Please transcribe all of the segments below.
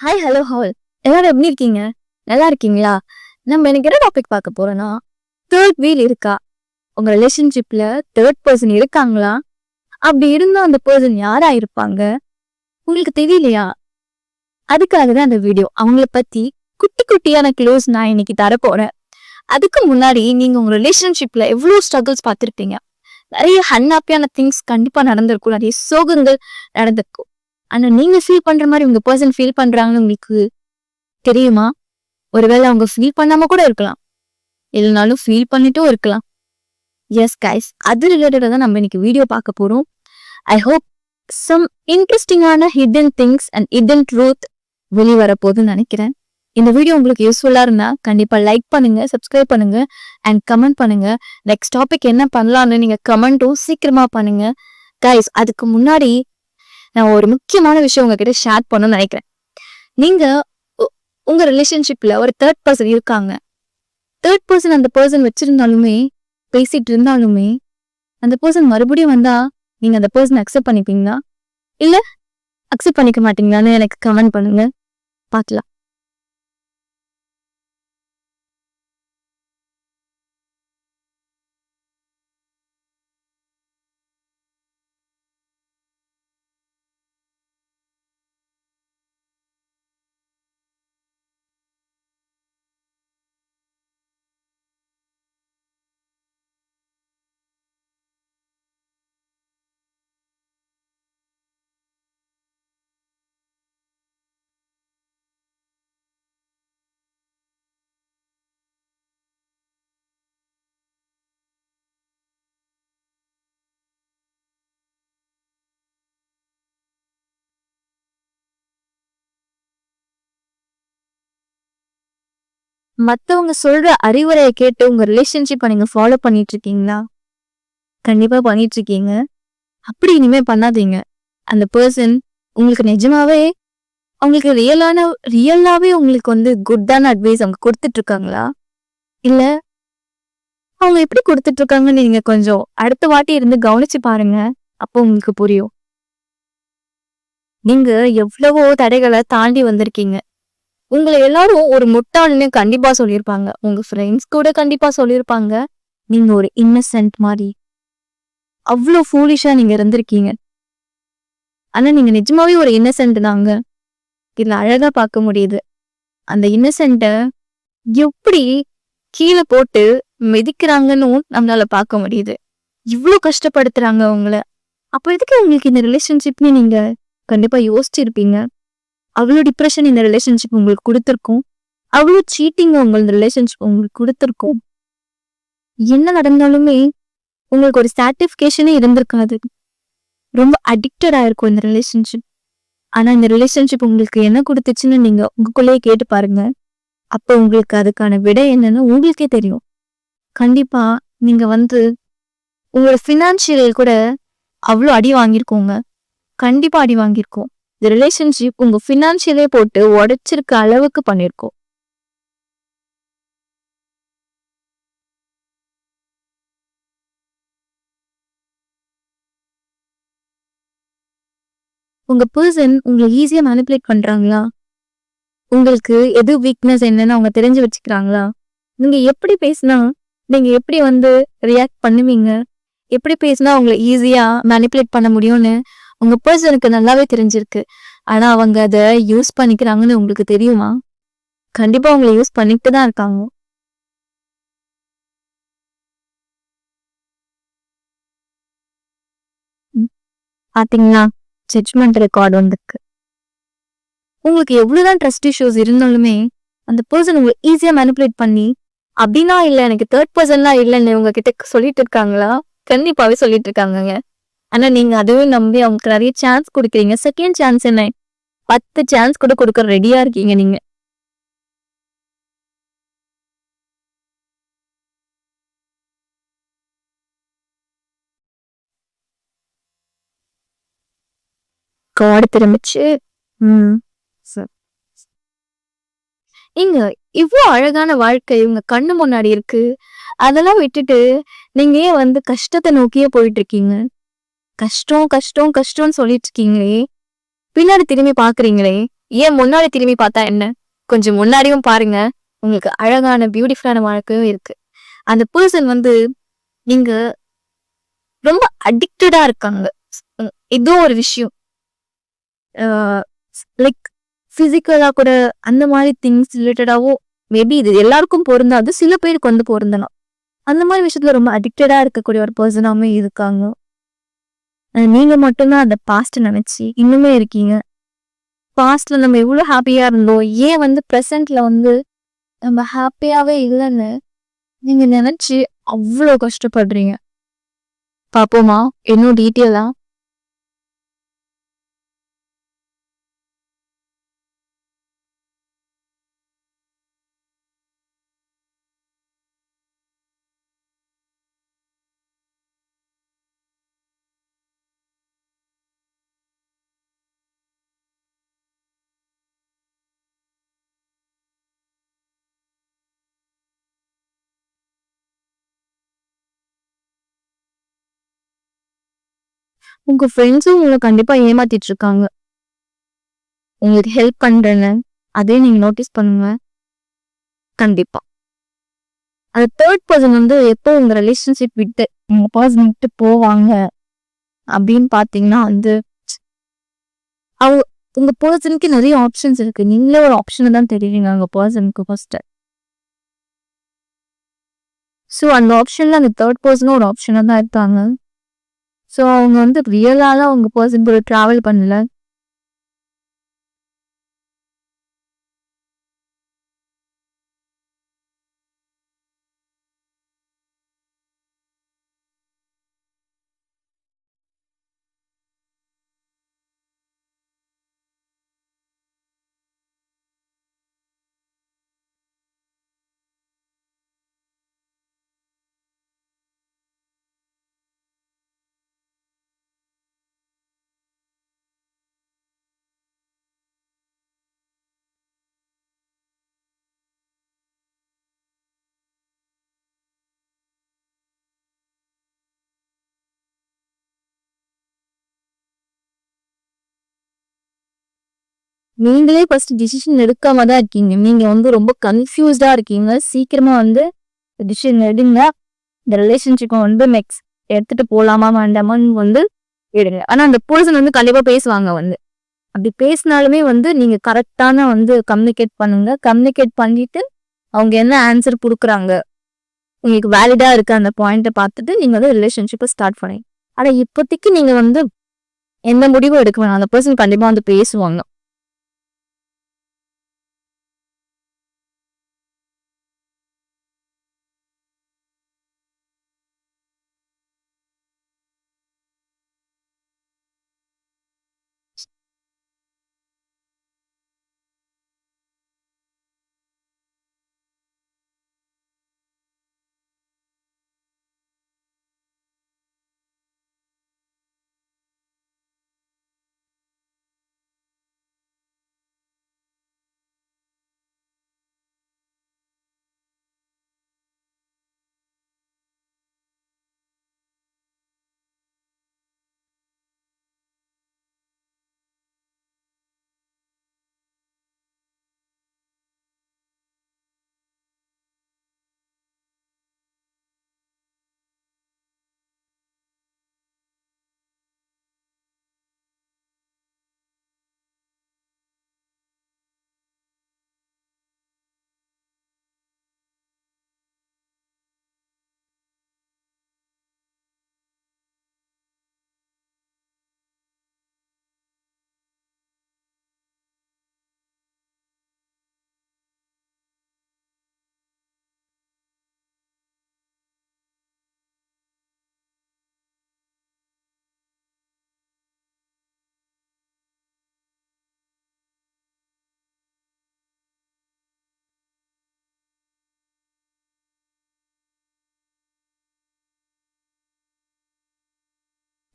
Hi, hello, hall எல்லாரும் எப்படி இருக்கீங்க? நல்லா இருக்கீங்களா? நம்ம எனக்கு என்ன டாபிக் பார்க்க போறோம்னா, தேர்ட் வீல் இருக்கா? உங்க ரிலேஷன்ஷிப்ல தேர்ட் பர்சன் இருக்காங்களா? அப்படி இருந்தா அந்த பர்சன் யாரா இருப்பாங்க? உங்களுக்கு தெரியலையா? அதுக்காக தான் அந்த வீடியோ. அவங்கள பத்தி குட்டி குட்டியான க்ளூஸ் நான் இன்னைக்கு தரப்போறேன். அதுக்கு முன்னாடி நீங்க உங்க ரிலேஷன்ஷிப்ல எவ்வளவு ஸ்ட்ரகிள்ஸ் பார்த்திருப்பீங்க. நிறைய அன்ஹாப்பியான திங்ஸ் கண்டிப்பா நடந்திருக்கும். நிறைய சோகங்கள் நடந்திருக்கும். ஆனா நீங்க ஃபீல் பண்ற மாதிரி உங்க பர்சன் ஃபீல் பண்றாங்கன்னு உங்களுக்கு தெரியுமா? ஒருவேளை அவங்க ஃபீல் பண்ணாம கூட இருக்கலாம். இல்லைனாலும் ஃபீல் பண்ணிட்டும் இருக்கலாம். எஸ் கைஸ், அது ரிலேட்டடா தான் நம்ம இன்னைக்கு வீடியோ பார்க்க போறோம். ஐ ஹோப் சம் இன்ட்ரெஸ்டிங்கான hidden things and hidden truth வெளிவர போகுதுன்னு நினைக்கிறேன். இந்த வீடியோ உங்களுக்கு யூஸ்ஃபுல்லா இருந்தா கண்டிப்பா லைக் பண்ணுங்க, சப்ஸ்கிரைப் பண்ணுங்க அண்ட் கமெண்ட் பண்ணுங்க. நெக்ஸ்ட் டாபிக் என்ன பண்ணலாம்னு நீங்க கமெண்ட்டும் சீக்கிரமா பண்ணுங்க. கைஸ், அதுக்கு முன்னாடி நான் ஒரு முக்கியமான விஷயம் உங்ககிட்ட ஷேர் பண்ணணும்னு நினைக்கிறேன். நீங்க உங்க ரிலேஷன்ஷிப்ல ஒரு தேர்ட் பர்சன் இருக்காங்க. தேர்ட் பர்சன் அந்த பர்சன் வச்சிருந்தாலுமே, பேசிட்டு இருந்தாலுமே, அந்த பர்சன் மறுபடியும் வந்தா நீங்க அந்த பர்சன் அக்செப்ட் பண்ணிப்பீங்களா? இல்ல அக்செப்ட் பண்ணிக்க மாட்டீங்களான்னு எனக்கு கமெண்ட் பண்ணுங்க. பார்க்கலாம். மத்தவங்க சொல்ற அறிவுரையை கேட்டு உங்க ரிலேஷன்ஷிப்பை நீங்க ஃபாலோ பண்ணிட்டு இருக்கீங்களா? கண்டிப்பா பண்ணிட்டு இருக்கீங்க. அப்படி இனிமே பண்ணாதீங்க. அந்த பர்சன் உங்களுக்கு நிஜமாவே அவங்களுக்கு ரியலாவே உங்களுக்கு குட்டான அட்வைஸ் அவங்க கொடுத்துட்டு இருக்காங்களா? இல்ல அவங்க எப்படி கொடுத்துட்டு இருக்காங்கன்னு நீங்க கொஞ்சம் அடுத்த வாட்டி இருந்து கவனிச்சு பாருங்க. அப்போ உங்களுக்கு புரியும். நீங்க எவ்வளவோ தடைகளை தாண்டி வந்திருக்கீங்க. உங்களை எல்லாரும் ஒரு முட்டாள்னு கண்டிப்பா சொல்லியிருப்பாங்க. உங்க ஃப்ரெண்ட்ஸ் கூட கண்டிப்பா சொல்லியிருப்பாங்க. நீங்க ஒரு இன்னசென்ட் மாதிரி. அவ்வளோ ஃபூலிஷா நீங்க இருந்திருக்கீங்க. ஆனா நீங்க நிஜமாவே ஒரு இன்னசென்ட் தாங்க. இதுல அழகா பார்க்க முடியுது. அந்த இன்னசென்ட்ட எப்படி கீழே போட்டு மிதிக்கிறாங்கன்னு நம்மளால பார்க்க முடியுது. இவ்வளோ கஷ்டப்படுத்துறாங்க உங்கள. அப்ப எதுக்கு உங்களுக்கு இந்த ரிலேஷன்ஷிப்னு நீங்க கண்டிப்பா யோசிச்சிருப்பீங்க. அவ்வளோ டிப்ரெஷன் இந்த ரிலேஷன்ஷிப் உங்களுக்கு கொடுத்துருக்கும். அவ்வளோ சீட்டிங் உங்க ரிலேஷன்ஷிப் உங்களுக்கு கொடுத்துருக்கும். என்ன நடந்தாலுமே உங்களுக்கு ஒரு சாட்டிஸ்ஃபிகேஷனே இருந்திருக்காது. ரொம்ப அடிக்டடா இருக்கும் இந்த ரிலேஷன்ஷிப். ஆனா இந்த ரிலேஷன்ஷிப் உங்களுக்கு என்ன கொடுத்துச்சுன்னு நீங்க உங்களுக்குள்ளேயே கேட்டு பாருங்க. அப்போ உங்களுக்கு அதுக்கான விடை என்னன்னு உங்களுக்கே தெரியும். கண்டிப்பா நீங்க உங்களோட ஃபினான்ஷியல் கூட அவ்வளோ அடி வாங்கியிருக்கோங்க. கண்டிப்பா அடி வாங்கியிருக்கோம். இந்த ரிலேஷன்ஷிப் உங்க ஃபினான்ஷியலே போட்டு உடைச்சிருக்க அளவுக்கு பண்ணியிருக்கோம். உங்க பர்சன் உங்களை ஈஸியா மேனிபுலேட் பண்றாங்களா? உங்களுக்கு எது வீக்னஸ் என்னன்னு அவங்க தெரிஞ்சு வச்சுக்கிறாங்களா? நீங்க எப்படி பேசினா நீங்க எப்படி ரியாக்ட் பண்ணுவீங்க? எப்படி பேசினா உங்களை ஈஸியா மேனிபுலேட் பண்ண முடியும்னு உங்க பர்சனுக்கு நல்லாவே தெரிஞ்சிருக்கு. ஆனா அவங்க அதை யூஸ் பண்ணிக்கிறாங்கன்னு உங்களுக்கு தெரியுமா? கண்டிப்பா உங்களை யூஸ் பண்ணிட்டு தான் இருக்காங்க. பாத்தீங்களா? ஜட்ஜ்மெண்ட் ரெக்கார்ட் வந்திருக்கு. உங்களுக்கு எவ்வளவுதான் ட்ரஸ்ட் இஷ்யூஸ் இருந்தாலுமே அந்த பர்சன் உங்களை ஈஸியா மேனிபுலேட் பண்ணி அப்படின்னா இல்ல எனக்கு தேர்ட் பர்சன்லாம் இல்லைன்னு உங்ககிட்ட சொல்லிட்டு இருக்காங்களா? கண்டிப்பாவே சொல்லிட்டு இருக்காங்கங்க. ஆனா நீங்க அதுவும் நம்பி அவங்களுக்கு நிறைய சான்ஸ் கொடுக்குறீங்க. செகண்ட் சான்ஸ் என்ன? 10 சான்ஸ் கூட கொடுக்க ரெடியா இருக்கீங்க நீங்க. காடு திரும்பிச்சு. இங்க இவ்வளோ அழகான வாழ்க்கை உங்க கண்ணு முன்னாடி இருக்கு. அதெல்லாம் விட்டுட்டு நீங்க ஏன் கஷ்டத்தை நோக்கியே போயிட்டு இருக்கீங்க? கஷ்டம் கஷ்டம் கஷ்டம்னு சொல்லிட்டு இருக்கீங்களே, பின்னாடி திரும்பி பாக்குறீங்களே, ஏன் முன்னாடி திரும்பி பார்த்தா என்ன? கொஞ்சம் முன்னாடியும் பாருங்க. உங்களுக்கு அழகான பியூட்டிஃபுல்லான வாழ்க்கையும் இருக்கு. அந்த பெர்சன் வந்து நீங்க ரொம்ப அடிக்டடா இருக்காங்க. ஏதோ ஒரு விஷயம். லைக் பிசிக்கலா கூட அந்த மாதிரி திங்ஸ் ரிலேட்டடாவோ மேபி இது எல்லாருக்கும் பொருந்தாது. சில பேருக்கு வந்து பொருந்தலாம். அந்த மாதிரி விஷயத்துல ரொம்ப அடிக்டடா இருக்கக்கூடிய ஒரு பர்சனாவே இருக்காங்க. நீங்க மட்டும்தான் அந்த பாஸ்ட் நினைச்சு இன்னுமே இருக்கீங்க. பாஸ்ட்ல நம்ம எவ்வளவு ஹாப்பியா இருந்தோம், ஏன் வந்து ப்ரெசென்ட்ல வந்து நம்ம ஹாப்பியாவே இல்லைன்னு நீங்க நினைச்சு அவ்வளோ கஷ்டப்படுறீங்க. பாப்போமா இன்னும் டீட்டெயிலா? உங்க ஃப்ரெண்ட்ஸும் உங்களை கண்டிப்பா ஏமாத்திட்டு இருக்காங்க. உங்களுக்கு ஹெல்ப் பண்றேன்னு அதே நீங்க நோட்டீஸ் பண்ணுங்க. கண்டிப்பா அந்த தேர்ட் பர்சன் வந்து எப்போ உங்க ரிலேஷன்ஷிப் விட்டு உங்க பர்சன் விட்டு போவாங்க அப்படின்னு பாத்தீங்கன்னா வந்து அவங்க உங்க பர்சனுக்கு நிறைய ஆப்ஷன்ஸ் இருக்கு. நீங்களே ஒரு ஆப்ஷனை தான் தெரியுங்க உங்க பர்சனுக்கு ஃபர்ஸ்ட். ஸோ அந்த ஆப்ஷன்ல அந்த தேர்ட் பர்சனும் ஒரு ஆப்ஷனா தான் இருக்காங்க. ஸோ அவங்க வந்து ரியலாலாம் உங்க பர்சன் கூட டிராவல் பண்ணல. நீங்களே ஃபர்ஸ்ட் டிசிஷன் எடுக்காம தான் இருக்கீங்க. நீங்க வந்து ரொம்ப கன்ஃபியூஸ்டா இருக்கீங்க. சீக்கிரமா வந்து டிசிஷன் எடுங்க. இந்த ரிலேஷன்ஷிப்பை வந்து நெக்ஸ்ட் எடுத்துட்டு போலாமா வேண்டாமான்னு வந்து எடுங்க. ஆனா அந்த பர்சன் வந்து கண்டிப்பா பேசுவாங்க வந்து. அப்படி பேசினாலுமே வந்து நீங்க கரெக்டான வந்து கம்யூனிகேட் பண்ணுங்க. கம்யூனிகேட் பண்ணிட்டு அவங்க என்ன ஆன்சர் கொடுக்குறாங்க, உங்களுக்கு வேலிடா இருக்க அந்த பாயிண்ட்டை பார்த்துட்டு நீங்க வந்து ரிலேஷன்ஷிப்பை ஸ்டார்ட் பண்ணுங்க. ஆனா இப்போதைக்கு நீங்க வந்து எந்த முடிவும் எடுக்க வேணாம். அந்த பர்சன் கண்டிப்பா வந்து பேசுவாங்க.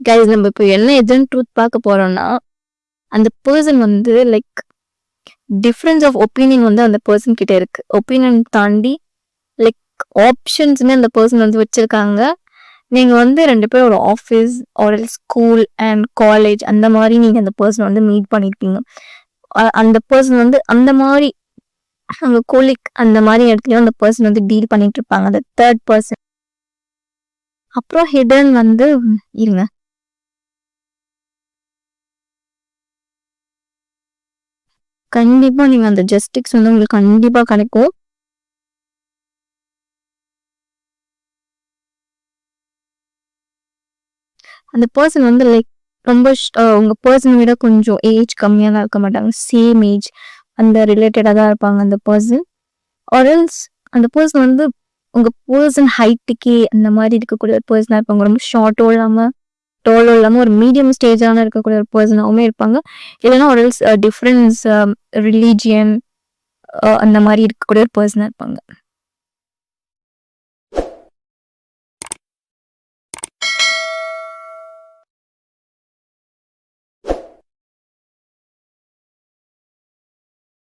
கைஸ் நம்ம இப்போ என்ன எஜென்ட் ட்ரூத் பார்க்க போறோம்னா, அந்த பர்சன் வந்து லைக் டிஃப்ரென்ஸ் ஆஃப் ஒப்பீனியன் வந்து அந்த பர்சன் கிட்ட இருக்கு. ஒப்பீனியன் தாண்டி லைக் ஆப்ஷன்ஸ்னு அந்த பர்சன் வந்து வச்சிருக்காங்க. நீங்க வந்து 2 பேரும் ஒரு ஆஃபீஸ் ஒரு ஸ்கூல் அண்ட் காலேஜ் அந்த மாதிரி நீங்க அந்த பர்சன் வந்து மீட் பண்ணிருப்பீங்க. அந்த பர்சன் வந்து அந்த மாதிரி அவங்க கோலிக் அந்த மாதிரி இடத்துலயும் அந்த பர்சன் வந்து டீல் பண்ணிட்டு இருப்பாங்க, அந்த தேர்ட் பர்சன். அப்புறம் ஹிடன் வந்து இருங்க, கண்டிப்பா நீங்க அந்த ஜஸ்டிக்ஸ் வந்து உங்களுக்கு கண்டிப்பா கிடைக்கும். அந்த பர்சன் வந்து லைக் ரொம்ப உங்க பர்சனை விட கொஞ்சம் ஏஜ் கம்மியா தான் இருக்க மாட்டாங்க, சேம் ஏஜ் அந்த ரிலேட்டடா தான் இருப்பாங்க அந்த பர்சன். ஆர்எல்ஸ் அந்த பர்சன் வந்து உங்க பர்சன் ஹைட்டுக்கே அந்த மாதிரி இருக்கக்கூடிய ஒரு பர்சனா இருப்பாங்க, ரொம்ப ஷார்ட்டோ இல்லாம டாலோ இல்லாம ஒரு மீடியம் ஸ்டேஜான இருக்கக்கூடிய ஒரு பர்சனாவுமே இருப்பாங்க. இல்லைன்னா ஆர்எல்ஸ் டிஃப்ரென்ஸ் ரிலீஜியன் அந்த மாதிரி இருக்கக்கூடிய ஒரு பர்சனா இருப்பாங்க.